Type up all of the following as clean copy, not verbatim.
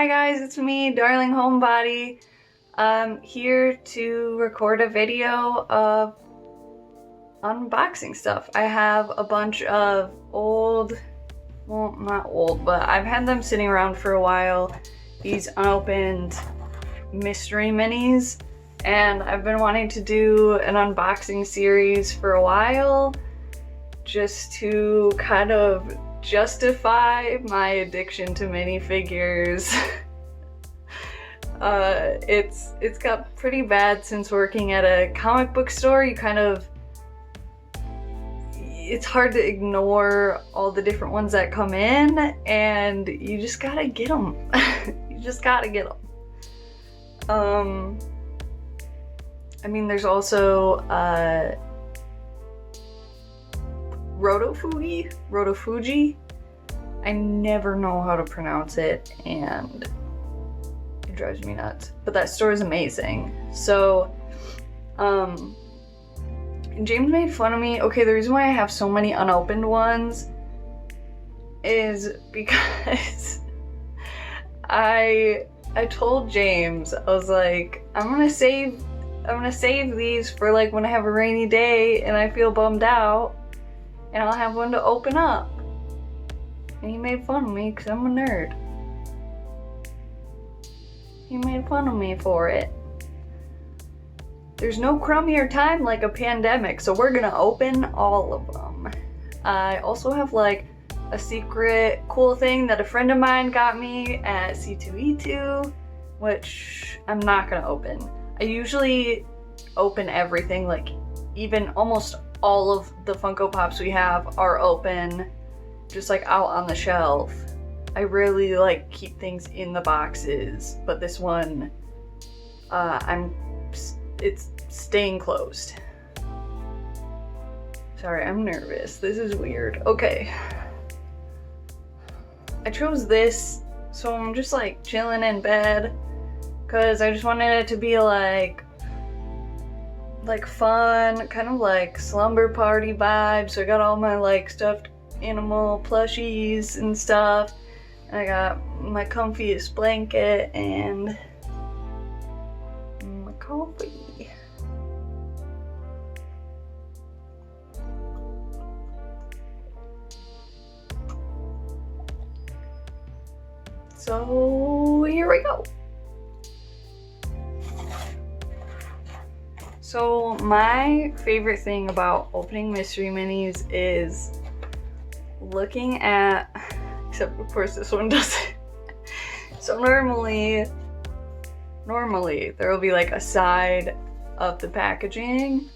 Hi guys, it's me, Darling Homebody. I'm here to record a video of unboxing stuff. I have a bunch of old, well, not old, but I've had them sitting around for a while. These unopened mystery minis, and I've been wanting to do an unboxing series for a while just to kind of justify my addiction to minifigures. It's got pretty bad since working at a comic book store. It's hard to ignore all the different ones that come in, and you just gotta get them. You just gotta get them. I mean, there's also Rotofuji. I never know how to pronounce it, and it drives me nuts. But that store is amazing. So, James made fun of me. Okay, the reason why I have so many unopened ones is because I told James, I was like, I'm gonna save these for like when I have a rainy day and I feel bummed out, and I'll have one to open up. And he made fun of me because I'm a nerd. He made fun of me for it. There's no crummier time like a pandemic, so we're gonna open all of them. I also have like a secret cool thing that a friend of mine got me at C2E2, which I'm not gonna open. I usually open everything, like even almost all of the Funko Pops we have are open, just like out on the shelf. I rarely like keep things in the boxes, but this one, it's staying closed. Sorry, I'm nervous. This is weird. Okay. I chose this, so I'm just like chilling in bed, because I just wanted it to be like fun, kind of like slumber party vibes. So I got all my like stuffed animal plushies and stuff, and I got my comfiest blanket and my coffee. So here we go. So my favorite thing about opening mystery minis is looking at, except of course this one doesn't. So normally there will be like a side of the packaging.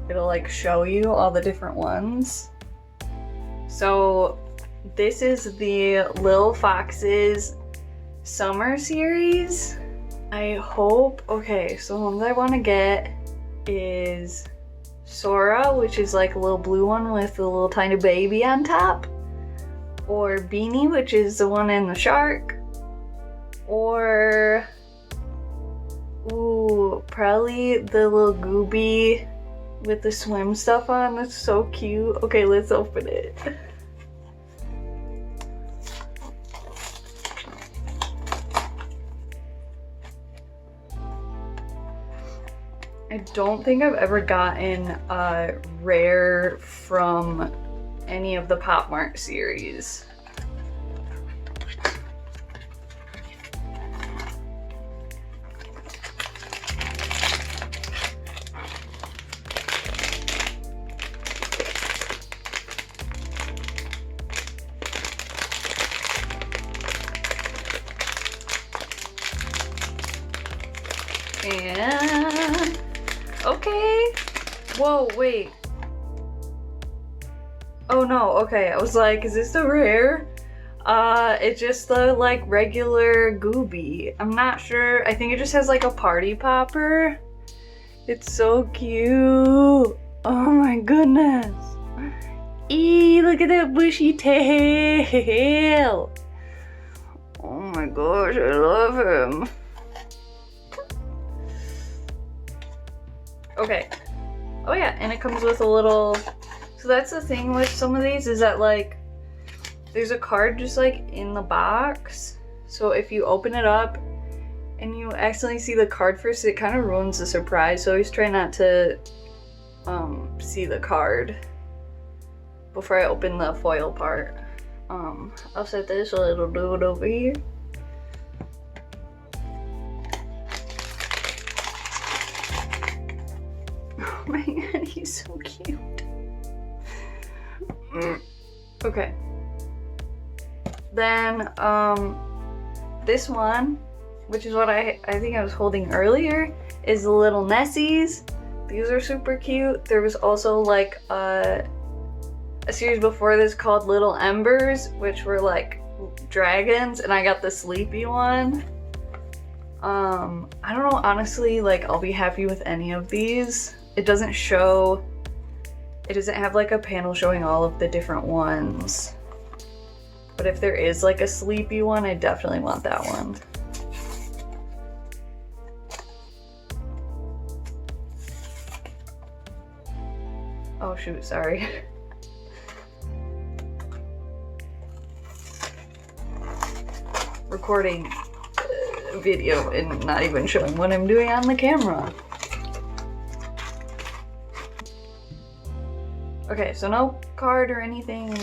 It'll like show you all the different ones. So this is the Lil Foxes Summer series. I hope, okay, so the ones I want to get is Sora, which is like a little blue one with a little tiny baby on top, or Beanie, which is the one in the shark, or probably the little Goobi with the swim stuff on. That's so cute. Okay, let's open it. I don't think I've ever gotten a rare from any of the Pop Mart series. And okay. Whoa, wait. Oh no, okay. I was like, is this a rare? It's just the like regular Goobi. I'm not sure. I think it just has like a party popper. It's so cute. Oh my goodness. Eee, look at that bushy tail. Oh my gosh, I love him. Okay. Oh yeah, and it comes with a little, so that's the thing with some of these is that like there's a card just like in the box. So if you open it up and you accidentally see the card first, it kind of ruins the surprise. So always try not to see the card before I open the foil part. I'll set this little dude over here. Oh my god, he's so cute. Okay. Then, this one, which is what I think I was holding earlier, is the little Nessies. These are super cute. There was also like a series before this called Little Embers, which were like dragons, and I got the sleepy one. I don't know, honestly, like I'll be happy with any of these. It doesn't have like a panel showing all of the different ones. But if there is like a sleepy one, I definitely want that one. Oh shoot, sorry. Recording video and not even showing what I'm doing on the camera. Okay, so no card or anything.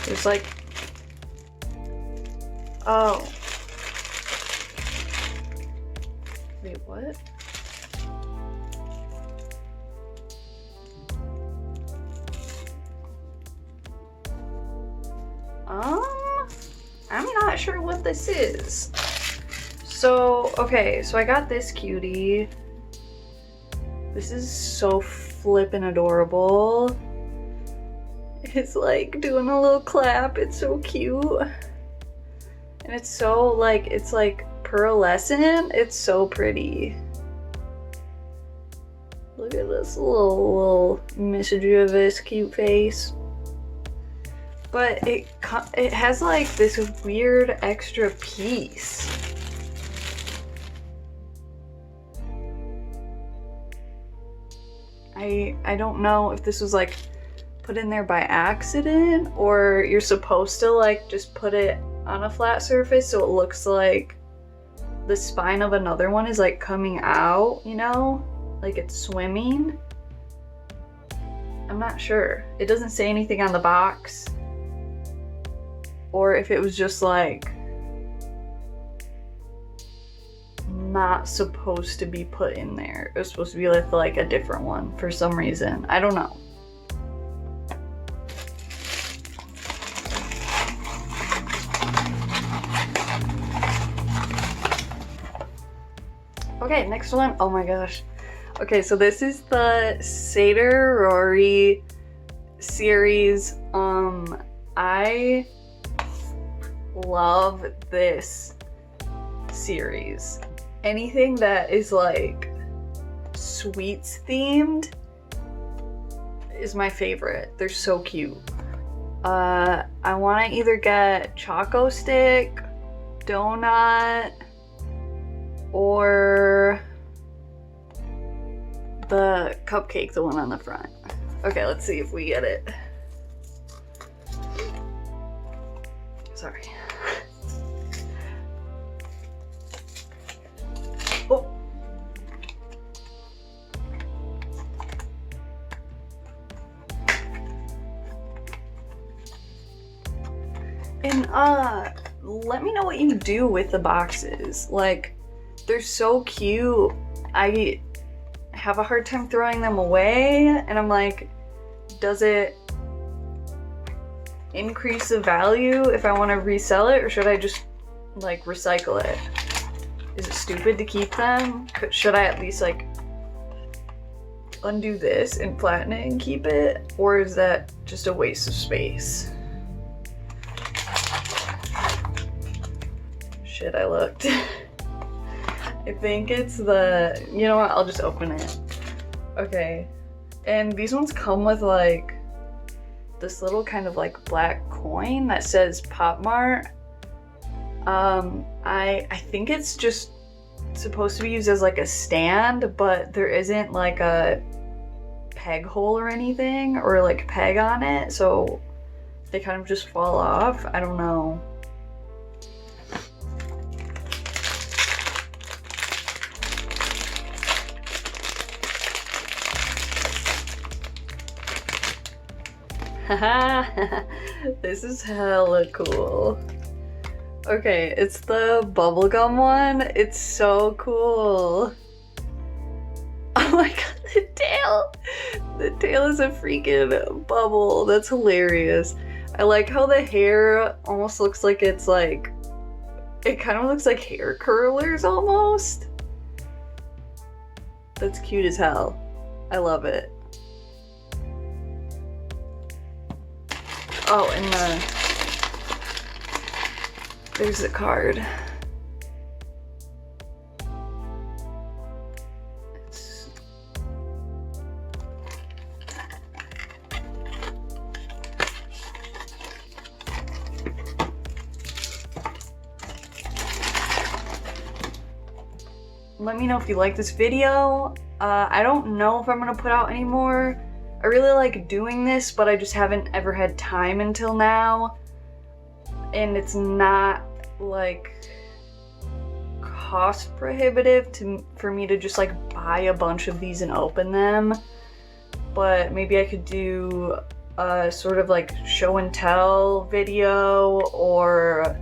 There's like, oh. Wait, what? I'm not sure what this is. So, okay, so I got this cutie. This is so flippin' adorable. It's like doing a little clap. It's so cute. And it's so like, it's like pearlescent. It's so pretty. Look at this little mischievous cute face. But it has like this weird extra piece. I don't know if this was like put in there by accident, or you're supposed to like just put it on a flat surface so it looks like the spine of another one is like coming out, you know? Like it's swimming. I'm not sure. It doesn't say anything on the box. Or if it was just like not supposed to be put in there. It was supposed to be with like a different one for some reason. I don't know. Okay, next one. Oh my gosh. Okay, so this is the Satyr Rory series. I love this series. Anything that is like sweets themed is my favorite. They're so cute. I want to either get Choco Stick, Donut, or the cupcake, the one on the front. Okay, let's see if we get it. Sorry. Oh. And let me know what you do with the boxes. Like, they're so cute. I have a hard time throwing them away, and I'm like, does it increase the value if I want to resell it, or should I just like recycle it? Is it stupid to keep them? Should I at least like undo this and flatten it and keep it, or is that just a waste of space? Shit, I looked. I think it's the, you know what, I'll just open it. Okay, and these ones come with like this little kind of like black coin that says Pop Mart. I think it's just supposed to be used as like a stand, but there isn't like a peg hole or anything, or like peg on it, so they kind of just fall off. I don't know. Haha, this is hella cool. Okay, it's the bubblegum one. It's so cool. Oh my god, the tail! The tail is a freaking bubble. That's hilarious. I like how the hair almost looks like it's like, it kind of looks like hair curlers almost. That's cute as hell. I love it. Oh, and there's the card. Let me know if you like this video. I don't know if I'm gonna put out any more. I really like doing this, but I just haven't ever had time until now. And it's not like cost prohibitive for me to just like buy a bunch of these and open them. But maybe I could do a sort of like show and tell video, or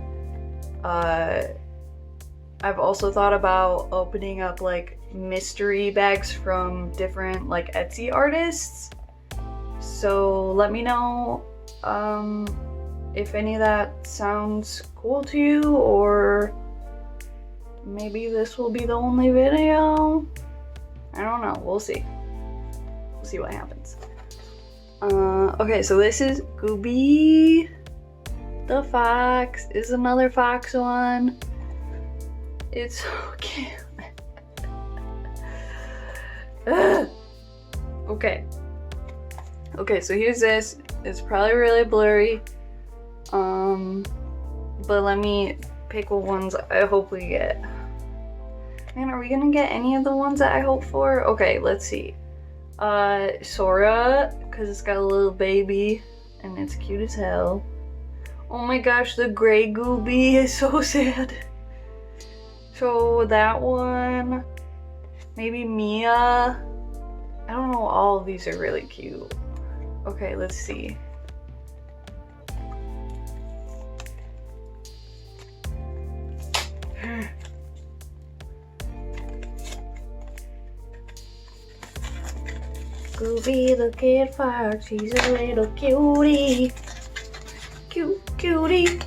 I've also thought about opening up like mystery bags from different like Etsy artists. So let me know if any of that sounds cool to you, or maybe this will be the only video. I don't know, we'll see. We'll see what happens. Okay, so this is Goobi the Fox. Is another fox one. It's so cute. Okay. Okay, so here's this. It's probably really blurry. But let me pick what ones I hope we get. Man, are we gonna get any of the ones that I hope for? Okay, let's see. Sora, because it's got a little baby and it's cute as hell. Oh my gosh, the gray Goobi is so sad. So that one, maybe Mia. I don't know, all of these are really cute. Okay, let's see. Goobi the Kid Fox, he's a little cutie. Cute cutie.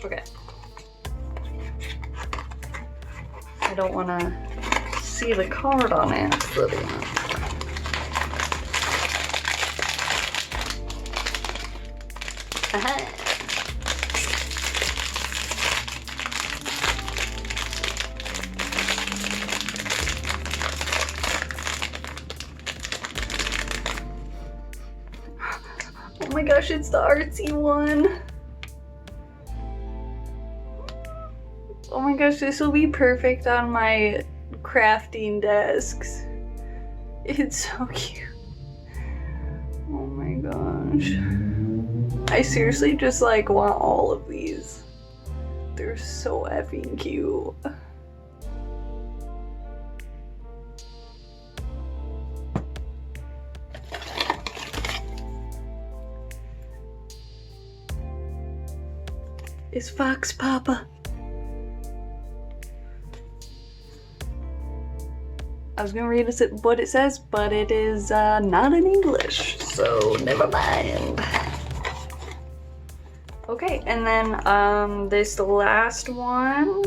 Okay. I don't want to see the card on it. Aha. Oh my gosh, it's the artsy one. Oh my gosh, this will be perfect on my crafting desks. It's so cute. Oh my gosh. I seriously just like want all of these. They're so effing cute. It's Fox Papa. I was gonna read what it says, but it is not in English, so never mind. Okay, and then this last one,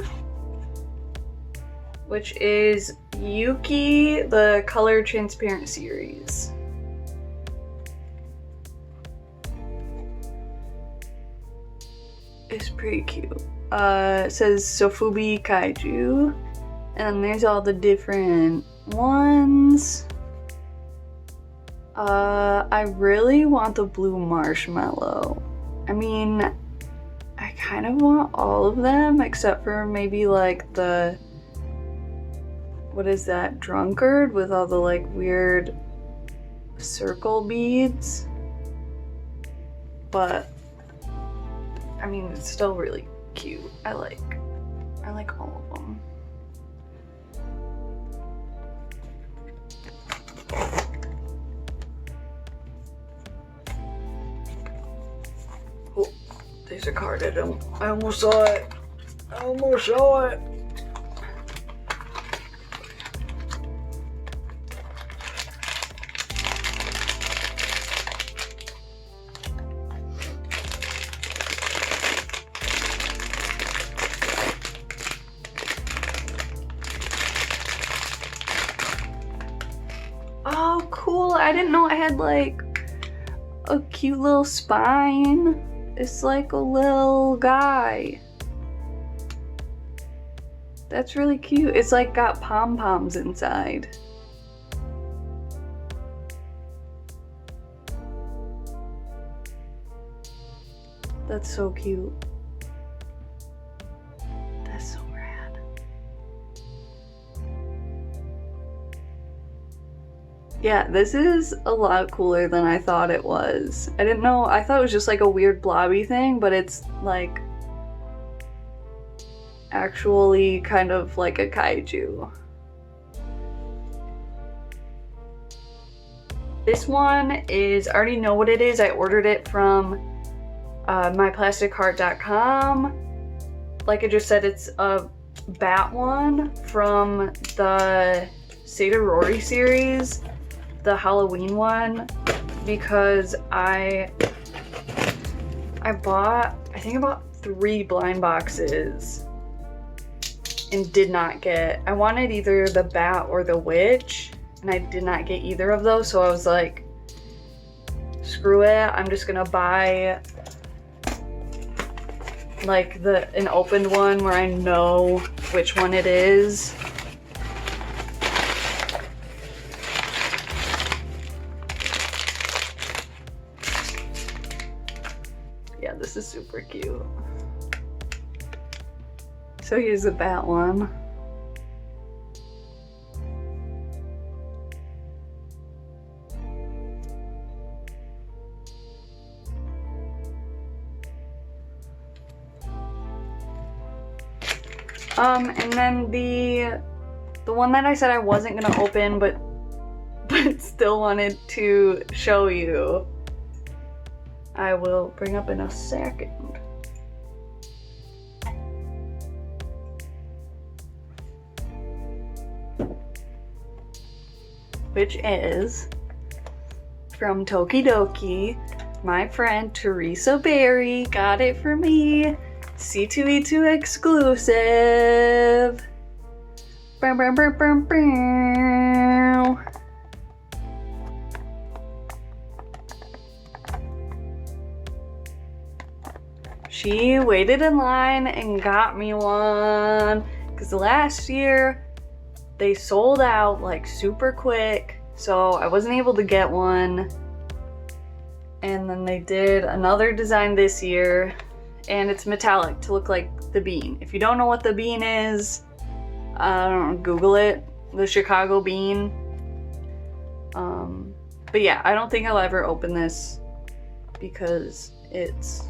which is Yuki, the Color Transparent series. It's pretty cute. It says Sofubi Kaiju, and there's all the different ones. I really want the blue marshmallow. I mean, I kind of want all of them except for maybe like the, what is that, drunkard with all the like weird circle beads. But I mean, it's still really cute. I like all of them. Oh, there's a card. I almost saw it. I almost saw it. Oh, cool. I didn't know it had like a cute little spine. It's like a little guy. That's really cute. It's like got pom-poms inside. That's so cute. That's so rad. Yeah, this is a lot cooler than I thought it was. I didn't know, I thought it was just like a weird blobby thing, but it's like actually kind of like a kaiju. This one is, I already know what it is. I ordered it from myplasticheart.com. Like I just said, it's a bat one from the Satyr Rory series, the Halloween one, because I bought, I think about 3 blind boxes and did not get, I wanted either the bat or the witch, and I did not get either of those, so I was like, screw it, I'm just gonna buy like an opened one where I know which one it is. Yeah, this is super cute. So here's the bat one. And then the one that I said I wasn't gonna open but still wanted to show you, I will bring up in a second. Which is from Tokidoki. My friend Teresa Berry got it for me. C2E2 exclusive. Bow, bow, bow, bow, bow. She waited in line and got me one, because last year they sold out like super quick, so I wasn't able to get one. And then they did another design this year, and it's metallic to look like the bean. If you don't know what the bean is, I don't know, Google it, the Chicago bean. But yeah, I don't think I'll ever open this because it's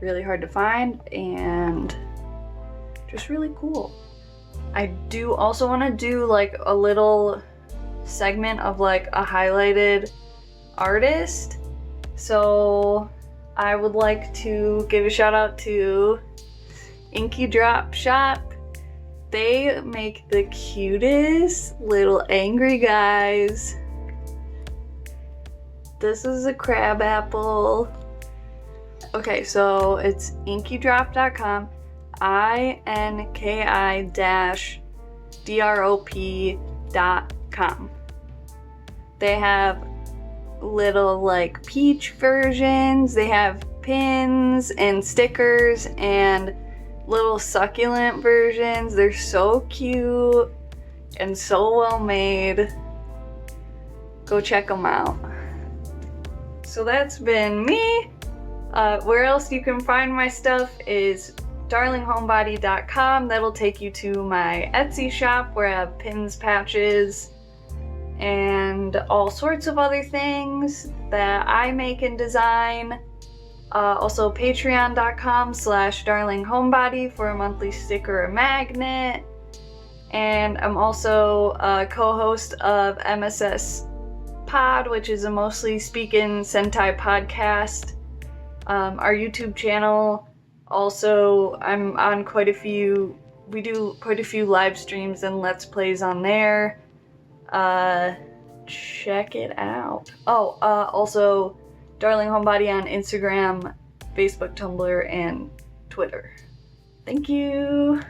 really hard to find and just really cool. I do also want to do like a little segment of like a highlighted artist. So I would like to give a shout out to Inky Drop Shop. They make the cutest little angry guys. This is a crab apple. Okay, so it's inkydrop.com, INKI-DROP.com. They have little like peach versions, they have pins and stickers and little succulent versions. They're so cute and so well made. Go check them out. So that's been me Where else you can find my stuff is darlinghomebody.com. That'll take you to my Etsy shop where I have pins, patches, and all sorts of other things that I make and design. Also patreon.com/darlinghomebody for a monthly sticker or magnet. And I'm also a co-host of MSS Pod, which is a mostly speaking Sentai podcast. Our YouTube channel, also, I'm on we do quite a few live streams and Let's Plays on there. Check it out. Also, Darling Homebody on Instagram, Facebook, Tumblr, and Twitter. Thank you!